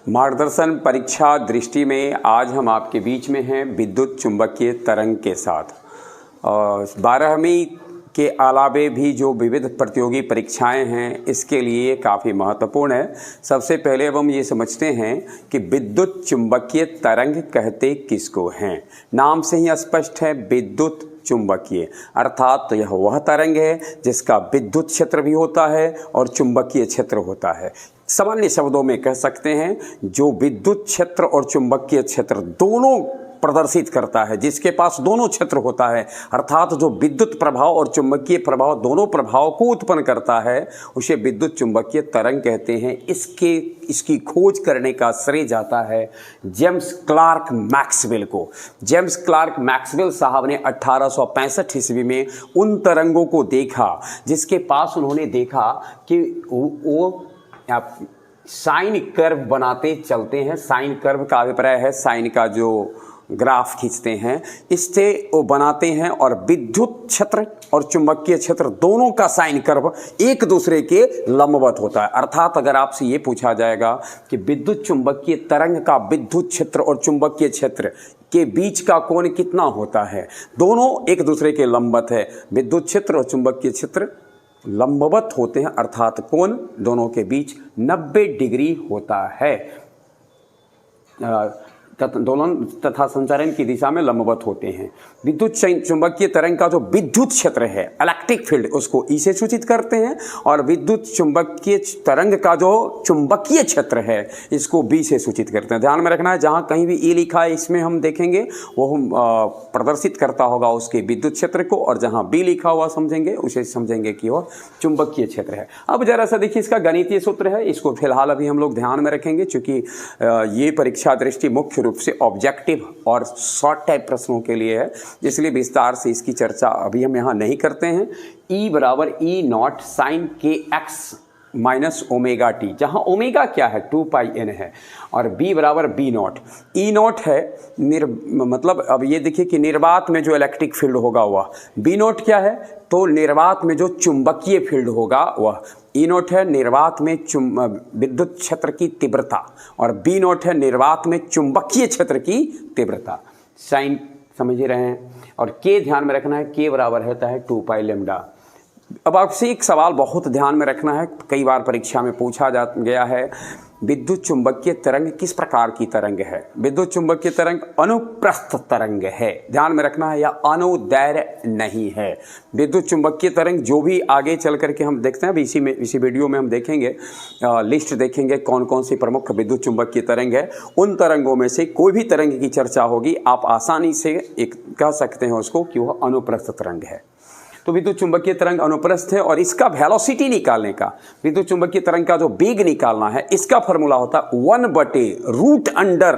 मार्गदर्शन परीक्षा दृष्टि में आज हम आपके बीच में हैं विद्युत चुंबकीय तरंग के साथ। 12वीं के अलावे भी जो विविध प्रतियोगी परीक्षाएं हैं इसके लिए काफ़ी महत्वपूर्ण है। सबसे पहले अब हम ये समझते हैं कि विद्युत चुंबकीय तरंग कहते किसको हैं। नाम से ही स्पष्ट है, विद्युत चुंबकीय अर्थात तो यह वह तरंग है जिसका विद्युत क्षेत्र भी होता है और चुंबकीय क्षेत्र होता है। सामान्य शब्दों में कह सकते हैं जो विद्युत क्षेत्र और चुंबकीय क्षेत्र दोनों प्रदर्शित करता है, जिसके पास दोनों क्षेत्र होता है, अर्थात जो विद्युत प्रभाव और चुंबकीय प्रभाव दोनों प्रभाव को उत्पन्न करता है उसे विद्युत चुंबकीय तरंग कहते हैं। इसकी खोज करने का श्रेय जाता है जेम्स क्लार्क मैक्सवेल को। जेम्स क्लार्क मैक्सवेल साहब ने 1865 ईस्वी में उन तरंगों को देखा जिसके पास उन्होंने देखा कि वो साइन कर्व बनाते चलते हैं। साइन कर्व का अभिप्राय है साइन का जो ग्राफ खींचते हैं, इससे वो बनाते हैं और विद्युत क्षेत्र और चुंबकीय क्षेत्र दोनों का साइन कर्व एक दूसरे के लंबवत होता है। अर्थात अगर आपसे ये पूछा जाएगा कि विद्युत चुंबकीय तरंग का विद्युत क्षेत्र और चुंबकीय क्षेत्र के बीच का कोण कितना होता है, दोनों एक दूसरे के लंबवत है। विद्युत क्षेत्र और चुंबकीय क्षेत्र लंबवत होते हैं अर्थात कोण दोनों के बीच 90 डिग्री होता है। दोलन तथा संचारण की दिशा में लंबवत होते हैं। विद्युत चुंबकीय तरंग का जो विद्युत क्षेत्र है इलेक्ट्रिक फील्ड उसको ई से सूचित करते हैं और विद्युत चुंबकीय तरंग का जो चुंबकीय क्षेत्र है इसको बी से सूचित करते हैं। ध्यान में रखना है जहाँ कहीं भी ई लिखा है इसमें हम देखेंगे वो हम प्रदर्शित करता होगा उसके विद्युत क्षेत्र को, और जहाँ बी लिखा हुआ समझेंगे उसे समझेंगे कि वह चुंबकीय क्षेत्र है। अब जरा सा देखिए इसका गणितीय सूत्र है, इसको फिलहाल अभी हम लोग ध्यान में रखेंगे क्योंकि ये परीक्षा दृष्टि मुख्य रूप से ऑब्जेक्टिव और शॉर्ट टाइप प्रश्नों के लिए है, इसलिए विस्तार से इसकी चर्चा अभी हम यहाँ नहीं करते हैं। E बराबर ई नॉट साइन के एक्स माइनस ओमेगा टी, जहाँ ओमेगा क्या है 2πn है, और B बराबर बी नॉट। ई नॉट है मतलब अब ये देखिए कि निर्वात में जो इलेक्ट्रिक फील्ड होगा वह, बी नॉट क्या है तो निर्वात में जो चुंबकीय फील्ड होगा वह। ई नॉट है निर्वात में विद्युत क्षेत्र की तीव्रता और बी नॉट है निर्वात में चुंबकीय क्षेत्र की तीव्रता। साइन समझ ही रहे हैं। और के ध्यान में रखना है, के बराबर होता है 2π लैम्डा। अब आपसे एक सवाल बहुत ध्यान में रखना है, कई बार परीक्षा में पूछा गया है, विद्युत चुंबकीय तरंग किस प्रकार की तरंग है। विद्युत चुंबकीय तरंग अनुप्रस्थ तरंग है, ध्यान में रखना है, या अनुदैर्घ्य नहीं है। विद्युत चुंबकीय तरंग जो भी आगे चल करके हम देखते हैं, इसी वीडियो में हम देखेंगे, लिस्ट देखेंगे कौन कौन सी प्रमुख विद्युत चुंबकीय तरंग है। उन तरंगों में से कोई भी तरंग की चर्चा होगी आप आसानी से एक कह सकते हैं उसको कि वह अनुप्रस्थ तरंग है। तो विद्युत चुंबकीय तरंग अनुप्रस्थ है और इसका वेलोसिटी निकालने का, विद्युत चुंबकीय तरंग का जो वेग निकालना है, इसका फॉर्मूला होता है under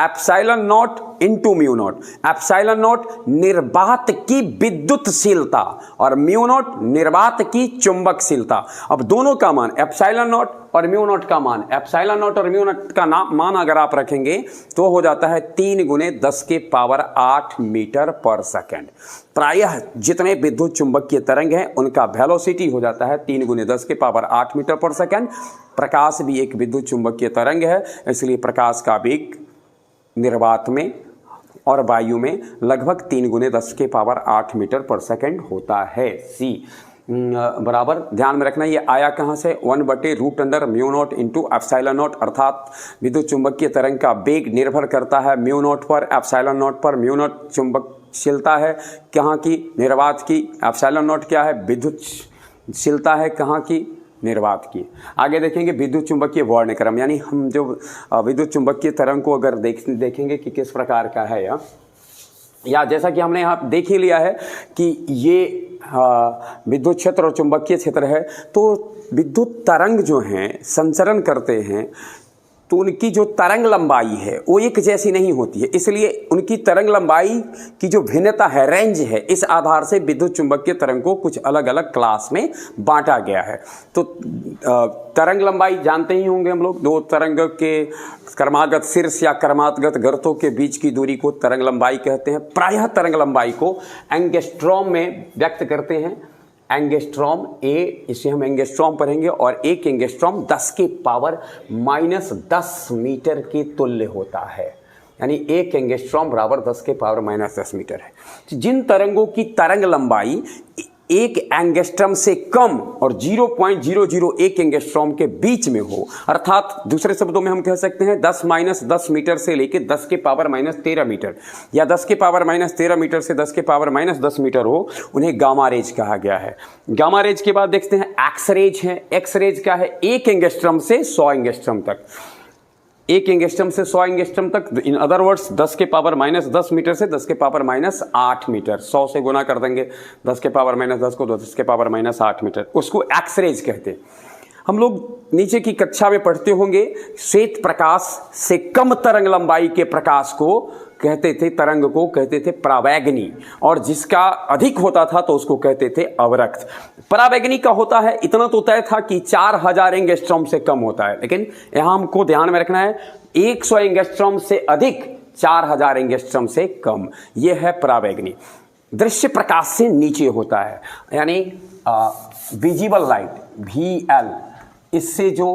epsilon naught into mu naught. Epsilon naught निर्वात की विद्युतशीलता और म्यू नॉट निर्वात की चुंबकशीलता। अब दोनों का मान एप्सिलॉन नॉट और म्यू नॉट का मान, एप्सिलॉन नॉट और म्यू नॉट का मान अगर आप रखेंगे तो हो जाता है 3 × 10⁸ मीटर पर सेकेंड। प्रायः जितने विद्युत चुंबकीय तरंग हैं उनका वेलोसिटी हो जाता है 3 × 10⁸ मीटर पर सेकेंड। प्रकाश भी एक विद्युत चुंबकीय तरंग है, इसलिए प्रकाश का वेग निर्वात में और वायु में लगभग 3 × 10⁸ मीटर पर सेकेंड होता है। सी बराबर ध्यान में रखना, ये आया कहाँ से, under mu naught into epsilon naught, अर्थात विद्युत चुंबकीय तरंग का वेग निर्भर करता है म्यू नॉट पर, एप्सिलॉन नॉट पर। म्यू नॉट चुंबकशीलता है कहाँ की, निर्वात की। एप्सिलॉन नॉट क्या है, विद्युतशीलता है कहाँ की, निर्वात की। आगे देखेंगे विद्युत चुंबकीय वर्णक्रम, यानी हम जो विद्युत चुंबकीय तरंग को अगर देखेंगे कि किस प्रकार का है, या जैसा कि हमने यहाँ देख ही लिया है कि ये विद्युत क्षेत्र और चुंबकीय क्षेत्र है, तो विद्युत तरंग जो हैं संचरण करते हैं तो उनकी जो तरंग लंबाई है वो एक जैसी नहीं होती है, इसलिए उनकी तरंग लंबाई की जो भिन्नता है, रेंज है, इस आधार से विद्युत चुंबकीय तरंग को कुछ अलग अलग क्लास में बांटा गया है। तो तरंग लंबाई जानते ही होंगे हम लोग, दो तरंग के क्रमागत शीर्ष या क्रमागत गर्तों के बीच की दूरी को तरंग लंबाई कहते हैं। प्रायः तरंग लंबाई को एंगस्ट्रॉम में व्यक्त करते हैं। एंगस्ट्रॉम, इसे हम एंगस्ट्रॉम पढ़ेंगे, और एक एंगस्ट्रॉम 10 के पावर -10 मीटर के तुल्य होता है। यानी एक एंगस्ट्रॉम बराबर 10 के पावर -10 मीटर है। जिन तरंगों की तरंग लंबाई एक एंगस्ट्रॉम से कम और 0.001 एंगस्ट्रॉम के बीच में हो, अर्थात दूसरे शब्दों में हम कह सकते हैं 10 - 10 मीटर से लेकर 10 के पावर -13 मीटर, या 10 के पावर -13 मीटर से 10 के पावर -10 मीटर हो, उन्हें गामा रेज कहा गया है। गामा रेज के बाद देखते हैं एक्स रेज है। एक्स रेज क्या है? एक एंगस्ट्रॉम से 100 एंगस्ट्रॉम तक, एक एंगस्ट्रॉम से 100 एंगस्ट्रॉम तक, इन अदर वर्ड्स 10 के पावर -10 मीटर से 10 के पावर -8 मीटर, 100 से गुना कर देंगे 10 के पावर -10 को, 10 के पावर -8 मीटर, उसको एक्स रेज कहते हैं। हम लोग नीचे की कक्षा में पढ़ते होंगे, श्वेत प्रकाश से कम तरंग लंबाई के प्रकाश को कहते थे, तरंग को कहते थे परावैगनी, और जिसका अधिक होता था तो उसको कहते थे अवरक्त। परावैगनी का होता है, इतना तो तय था कि 4000 एंगस्ट्रॉम से कम होता है, लेकिन यहां हमको ध्यान में रखना है 100 एंगस्ट्रॉम से अधिक, 4000 एंगस्ट्रॉम से कम, यह है परावैगनी। दृश्य प्रकाश से नीचे होता है, यानी विजिबल लाइट VL, इससे जो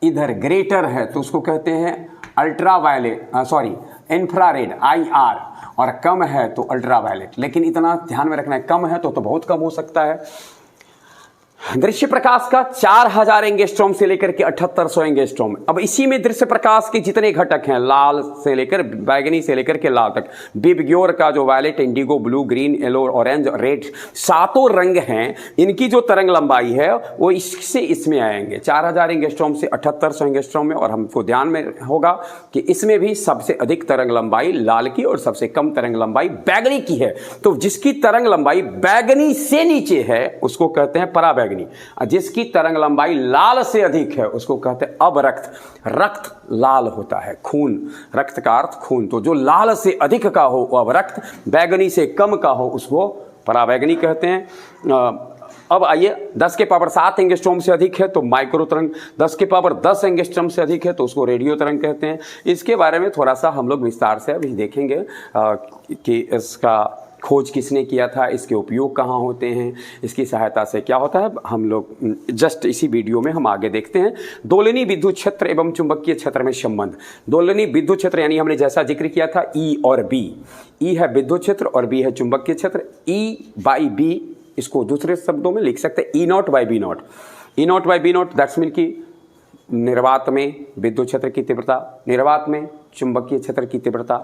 इधर ग्रेटर है तो उसको कहते हैं अल्ट्रावायलेट, इंफ्रारेड IR, और कम है तो अल्ट्रावायलेट। लेकिन इतना ध्यान में रखना है, कम है तो बहुत कम हो सकता है। दृश्य प्रकाश का 4000 एंगस्ट्रॉम से लेकर के 7800 एंगस्ट्रॉम। अब इसी में दृश्य प्रकाश के जितने घटक हैं, लाल से लेकर बैगनी से लेकर के लाल तक, विबग्योर का जो violet, indigo, blue, green, yellow, orange, red, 7 रंग हैं, इनकी जो तरंग लंबाई है वो इससे इसमें आएंगे 4000 एंगस्ट्रॉम से 7800 एंगस्ट्रॉम में। और हमको ध्यान में होगा कि इसमें भी सबसे अधिक तरंग लंबाई लाल की और सबसे कम तरंग लंबाई बैगनी की है। तो जिसकी तरंग लंबाई बैगनी से नीचे है उसको कहते हैं पराबैगनी, जिसकी तरंग लंबाई लाल से अधिक है उसको कहते हैं अवरक्त। रक्त लाल होता है, खून, रक्त का अर्थ खून, तो जो लाल से अधिक का हो वो अवरक्त, बैगनी से कम का हो उसको पराबैगनी कहते हैं। अब आइए 10 के पावर 7 एंगस्ट्रॉम से अधिक है तो माइक्रो तरंग, 10 के पावर 10 एंगस्ट्रॉम से अधिक है तो उसको रेडियो तरंग कहते हैं। इसके बारे में थोड़ा सा हम लोग विस्तार से अभी देखेंगे कि इसका खोज किसने किया था, इसके उपयोग कहाँ होते हैं, इसकी सहायता से क्या होता है, हम लोग जस्ट इसी वीडियो में हम आगे देखते हैं। दोलनी विद्युत क्षेत्र एवं चुंबकीय क्षेत्र में संबंध। दोलनी विद्युत क्षेत्र यानी हमने जैसा जिक्र किया था E और B, E है विद्युत क्षेत्र और B है चुंबकीय क्षेत्र। E/B, इसको दूसरे शब्दों में लिख सकते हैं E0/B0। E0/B0 दैट्स मीन की निर्वात में विद्युत क्षेत्र की तीव्रता, निर्वात में चुंबकीय क्षेत्र की तीव्रता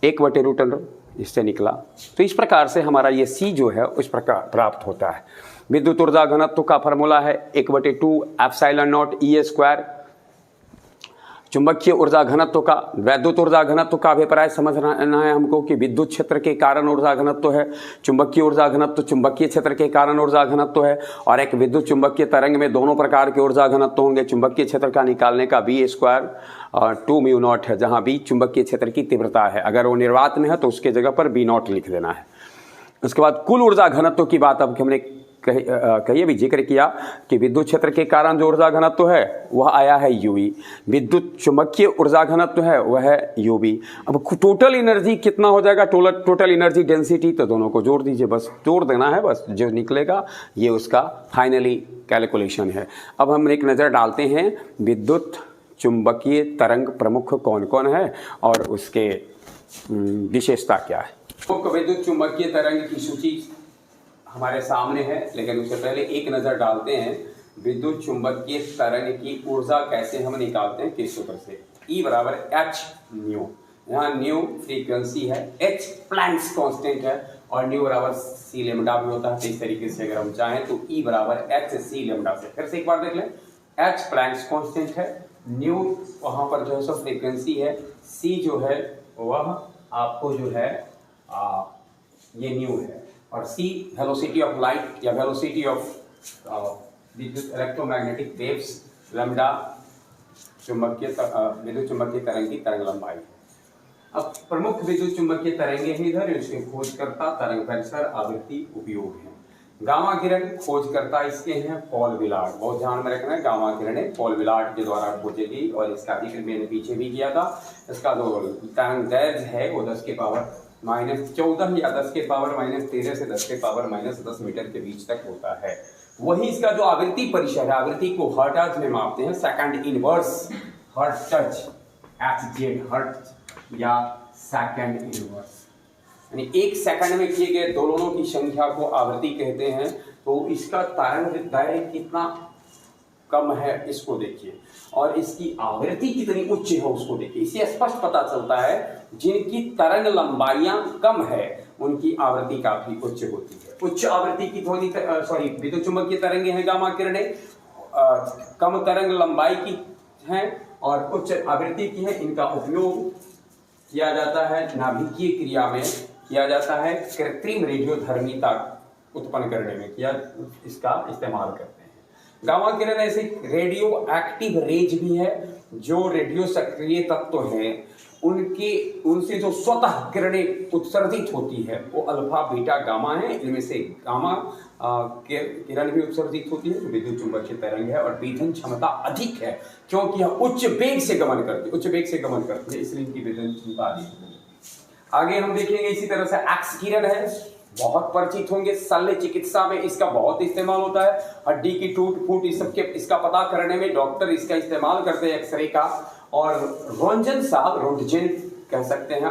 1/√L इससे निकला। तो इस प्रकार से हमारा ये C जो है उस प्रकार प्राप्त होता है। विद्युत ऊर्जा घनत्व का फॉर्मूला है 1/2 ε0 E²। चुंबकीय ऊर्जा घनत्व का, वैद्युत ऊर्जा घनत्व का अभिप्राय समझना है हमको कि विद्युत क्षेत्र के कारण ऊर्जा घनत्व है, चुंबकीय ऊर्जा घनत्व चुंबकीय क्षेत्र के कारण ऊर्जा घनत्व है, और एक विद्युत चुंबकीय तरंग में दोनों प्रकार के ऊर्जा घनत्व होंगे। चुंबकीय क्षेत्र का निकालने का B² 2μ0 है, जहाँ B चुंबकीय क्षेत्र की तीव्रता है। अगर वो निर्वात में है तो उसके जगह पर B0 लिख देना है। उसके बाद कुल ऊर्जा घनत्व की बात अब हमने कहिए भी जिक्र किया कि विद्युत क्षेत्र के कारण जो ऊर्जा घनत्व है वह आया है UV, विद्युत चुंबकीय ऊर्जा घनत्व है वह है UV। अब टोटल एनर्जी कितना हो जाएगा, टोटल एनर्जी डेंसिटी, तो दोनों को जोड़ दीजिए, बस जोड़ देना है, बस जो निकलेगा ये उसका फाइनली कैलकुलेशन है। अब हम एक नज़र डालते हैं विद्युत चुंबकीय तरंग प्रमुख कौन कौन है और उसके विशेषता क्या है। प्रमुख विद्युत चुंबकीय तरंग की सूची हमारे सामने है, लेकिन उससे पहले एक नज़र डालते हैं विद्युत चुंबकीय तरंग की ऊर्जा कैसे हम निकालते हैं, किस सूत्र से। E = h μ, यहाँ न्यू फ्रीक्वेंसी है, h प्लैंक्स कांस्टेंट है और न्यू = c लैम्डा भी होता है। तो इस तरीके से अगर हम चाहें तो E = h c लैम्डा से, फिर से एक बार देख लें, h प्लैंक्स कांस्टेंट है, न्यू वहाँ पर जो है सो फ्रीक्वेंसी है, c जो है वह आपको जो है ये न्यू है, और c वेलोसिटी ऑफ लाइट या वेलोसिटी ऑफ विद्युत इलेक्ट्रोमैग्नेटिक वेव्स, लैम्डा विद्युत चुंबकीय तरंग की तरंग लंबाई। अब प्रमुख विद्युत चुंबकीय तरंगे हैं इधर, इसके खोजकर्ता, तरंग वेक्टर, आवृत्ति, उपयोग है। गामा किरण खोजकर्ता इसके हैं पॉल विलार्ड, बहुत ध्यान में रखना है, गामा किरणें पॉल विलार्ड के द्वारा खोजी गई और इसका जिक्र मैंने पीछे भी किया था। इसका जो तरंग दैर्घ्य है वो 10 के पावर -14 या 10 के पावर -13 से 10 के पावर -10 मीटर के बीच तक होता है। वही इसका जो आवृत्ति परिसर है, आवृत्ति को हर्ट्ज में मापते हैं, second inverse hertz, HZ hertz या सेकंड इनवर्स, यानी 1 सेकंड में किए गए दोलनों की संख्या को आवृत्ति कहते हैं। तो इसका तरंग दैर्घ्य कितना कम है इसको देखिए, और इसकी आवृत्ति कितनी उच्च है उसको देखिए। इससे स्पष्ट पता चलता है जिनकी तरंग लंबाइयां कम है उनकी आवृत्ति काफी उच्च होती है। उच्च आवृत्ति की विद्युत चुंबकीय तरंगे हैं गामा किरणें, कम तरंग लंबाई की हैं और उच्च आवृत्ति की है। इनका उपयोग किया जाता है नाभिकीय क्रिया में, किया जाता है कृत्रिम रेडियोधर्मिता उत्पन्न करने में, इसका इस्तेमाल करते हैं। गामा किरण ऐसे रेडियो एक्टिव रेज भी है, जो रेडियो सक्रिय तत्व है उनसे जो स्वतः किरणें उत्सर्जित होती है वो अल्फा बीटा गामा है। इनमें से गामा किरण भी उत्सर्जित होती है जो विद्युत चुंबकीय तरंग है, और विधन क्षमता अधिक है क्योंकि यह उच्च वेग से गमन करती है, इसलिए इनकी विधन क्षमता अधिक है। आगे हम देखेंगे इसी तरह से एक्स किरण है, बहुत परिचित होंगे, शल्य चिकित्सा में इसका बहुत इस्तेमाल होता है। हड्डी की टूट फूट इसका पता करने में डॉक्टर इसका इस्तेमाल करते हैं, एक्सरे का। और रोंटगेन साहब, रोंटगेन कह सकते हैं,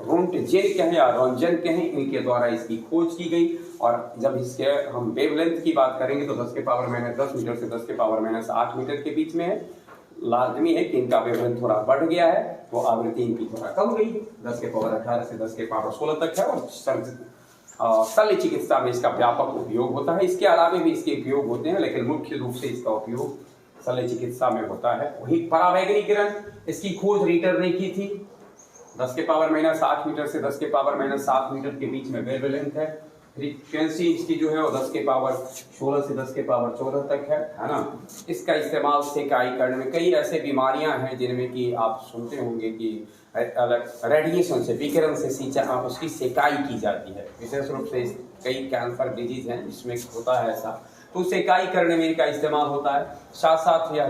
रोंटगेन कहें या रोंटगेन कहें, इनके द्वारा इसकी खोज की गई। और जब इसके हम वेवलेंथ की बात करेंगे तो 10 के पावर -10 मीटर से 10 के पावर -8 मीटर के बीच में है। लाजमी है कि इनका वेवलेंथ थोड़ा बढ़ गया है तो आवृत्ति इनकी थोड़ा कम गई, 10 के पावर 18 से 10 के पावर 16 तक है। और शल्य चिकित्सा में इसका व्यापक उपयोग होता है। इसके अलावा भी इसके उपयोग होते हैं, लेकिन मुख्य रूप से इसका उपयोग शल्य चिकित्सा में होता है। वही परावैगनी किरण, इसकी खोज रीटर ने की थी। 10 के पावर -8 मीटर से 10 के पावर -7 मीटर के बीच में वेवलेंथ है। फ्रीक्वेंसी इसकी जो है वो 10 के पावर 16 से 10 के पावर 14 तक है ना। इसका इस्तेमाल सेकाई करने में, कई ऐसे बीमारियां हैं जिनमें कि आप सुनते होंगे कि रेडिएशन से, विकिरण से उसकी सेकाई की जाती है। विशेष रूप से कई कैंसर डिजीज हैं जिसमें होता है ऐसा, तो सेकाई करने में इनका इस्तेमाल होता है। साथ साथ यह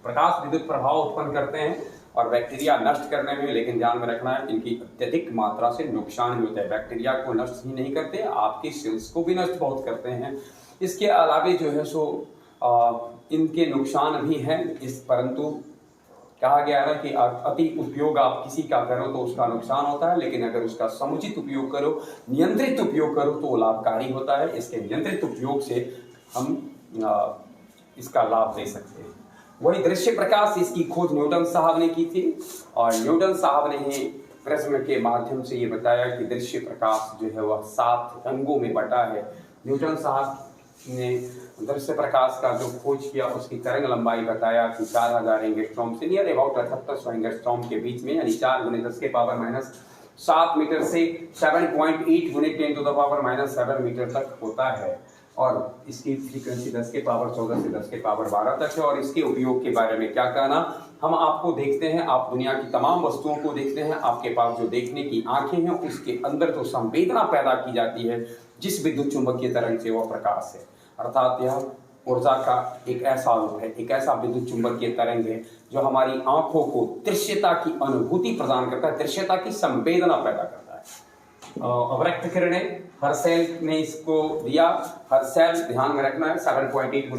प्रकाश विद्युत प्रभाव उत्पन्न करते हैं और बैक्टीरिया नष्ट करने में, लेकिन ध्यान में रखना है इनकी अत्यधिक मात्रा से नुकसान भी होता है। बैक्टीरिया को नष्ट ही नहीं करते, आपके सेल्स को भी नष्ट बहुत करते हैं। इसके अलावा जो है सो इनके नुकसान भी हैं, परंतु कहा गया है कि अति उपयोग आप किसी का करो तो उसका नुकसान होता है, लेकिन अगर उसका समुचित उपयोग करो, नियंत्रित उपयोग करो तो लाभकारी होता है। इसके नियंत्रित उपयोग से हम इसका लाभ ले सकते हैं। वही दृश्य प्रकाश, इसकी खोज न्यूटन साहब ने की थी, और न्यूटन साहब ने ही प्रिज्म के माध्यम से ये बताया कि दृश्य प्रकाश जो है वह 7 अंगों में बटा है। न्यूटन साहब ने दृश्य प्रकाश का जो खोज किया उसकी तरंग लंबाई बताया कि 4000 एंगस्ट्रॉम से नियर अबाउट 7800 एंगस्ट्रॉम के बीच में, यानी 4 × 10 के पावर -7 मीटर से 7.8 × 10⁻⁷ मीटर तक होता है। और इसकी फ्रीक्वेंसी 10 के पावर 14 से 10 के पावर 12 तक है। और इसके उपयोग के बारे में क्या कहना, हम आपको देखते हैं, आप दुनिया की तमाम वस्तुओं को देखते हैं, आपके पास जो देखने की आंखें हैं उसके अंदर तो संवेदना पैदा की जाती है जिस विद्युत चुंबकीय तरंग से वह प्रकाश है, अर्थात यह ऊर्जा का एक ऐसा रूप है, एक ऐसा विद्युत चुंबकीय तरंग है जो हमारी आंखों को दृश्यता की अनुभूति प्रदान करता है, दृश्यता की संवेदना पैदा करता है। अवरक्त किरणें, हर्सेल ने इसको दिया। हर्सेल ध्यान में रखना है 7.8 ×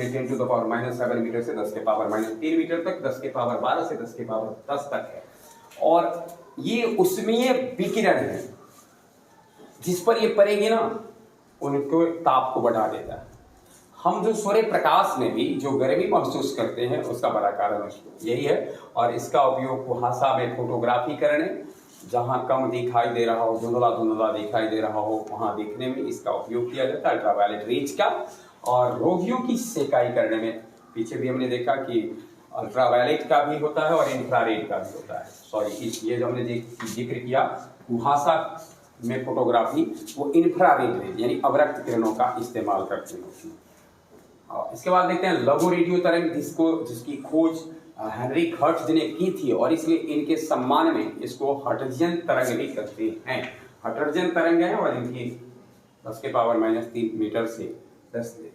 10⁻⁷ मीटर से 10 के पावर -3 मीटर तक, 10 के पावर 12 से 10 के पावर 10 तक है। और ये उष्मीय विकिरण है, जिस पर ये पड़ेगी ना उनको ताप को बढ़ा देता है। हम जो सूर्य प्रकाश में भी जो गर्मी महसूस करते हैं उसका बड़ा कारण यही है। और इसका उपयोग कुहासा में फोटोग्राफी करने, जहां कम दिखाई दे रहा हो, धुंधला धुंधला दिखाई दे रहा हो, वहां देखने में इसका उपयोग किया जाता है, अल्ट्रावायलेट रेज का। और रोगियों की सेकाई करने में, पीछे भी हमने देखा कि अल्ट्रावायलेट का भी होता है और इंफ्रारेड का भी होता है। ये जो हमने जिक्र किया कुहासा में फोटोग्राफी, वो इंफ्रारेड रेज यानी अवरक्त किरणों का इस्तेमाल करते हैं। इसके बाद देखते हैं लघु रेडियो तरंग, जिसकी खोज हेनरिक हर्ट्ज ने की थी, और इसलिए इनके सम्मान में इसको हर्ट्जियन तरंग भी कहते हैं। हर्ट्जियन तरंग है और इनकी 10 के पावर -3 मीटर से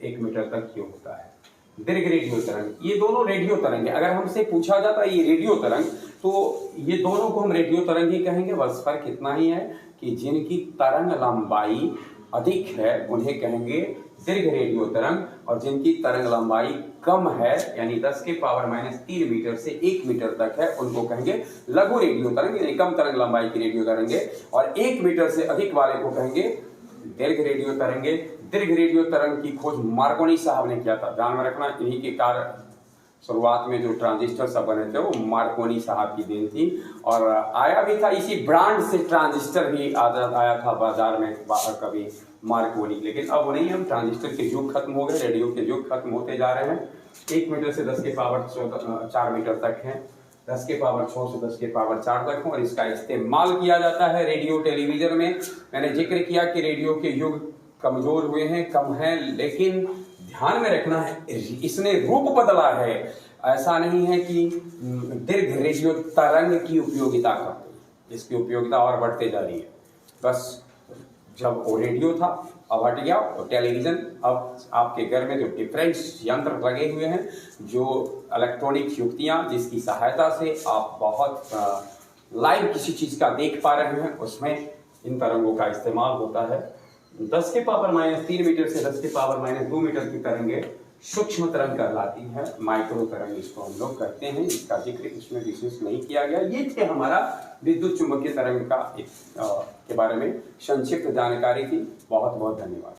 1 मीटर तक ये होता है। दीर्घ रेडियो तरंग, ये दोनों रेडियो तरंग है। अगर हमसे पूछा जाता है ये रेडियो तरंग, तो ये दोनों को हम रेडियो तरंग ही कहेंगे। बस फर्क इतना ही है कि जिनकी तरंग लंबाई अधिक है उन्हें कहेंगे दीर्घ रेडियो तरंग, और जिनकी तरंग लंबाई कम है यानी 10 के पावर -3 मीटर से 1 मीटर तक है उनको कहेंगे लघु रेडियो तरंग, यानी कम तरंग लंबाई की रेडियो तरंगे, और 1 मीटर से अधिक वाले को कहेंगे दीर्घ रेडियो तरंगे। दीर्घ रेडियो तरंग की खोज मार्कोनी साहब ने किया था, ध्यान में रखना। इन्हीं के कारण शुरुआत में जो ट्रांजिस्टर सब बने थे वो मार्कोनी साहब की देन थी, और आया भी था इसी ब्रांड से ट्रांजिस्टर भी आया था बाजार में बाहर कभी मार्कोनी। लेकिन अब वो नहीं, हम ट्रांजिस्टर के युग खत्म हो गए, रेडियो के युग खत्म होते जा रहे हैं। 1 मीटर से 10 के पावर 4 मीटर तक है, 10 के पावर 6 से 10 के पावर 4 तक हो, और इसका इस्तेमाल किया जाता है रेडियो टेलीविजन में। मैंने जिक्र किया कि रेडियो के युग कमजोर हुए हैं, कम है, लेकिन ध्यान में रखना है इसने रूप बदला है। ऐसा नहीं है कि दीर्घ रेडियो तरंग की उपयोगिता कम हुई, इसकी उपयोगिता और बढ़ते जा रही है। बस जब वो रेडियो था अब हट गया, और टेलीविजन अब आपके घर में जो डिफरेंस यंत्र लगे हुए हैं, जो इलेक्ट्रॉनिक युक्तियां जिसकी सहायता से आप बहुत लाइव किसी चीज का देख पा रहे हैं, उसमें इन तरंगों का इस्तेमाल होता है। 10 के पावर -3 मीटर से 10 के पावर -2 मीटर की तरंगे सूक्ष्म तरंग कहलाती है, माइक्रो तरंग इसको हम लोग कहते हैं। इसका जिक्र इसमें विशेष नहीं किया गया। ये थे हमारा विद्युत चुंबकीय तरंग का के बारे में संक्षिप्त जानकारी थी। बहुत बहुत धन्यवाद।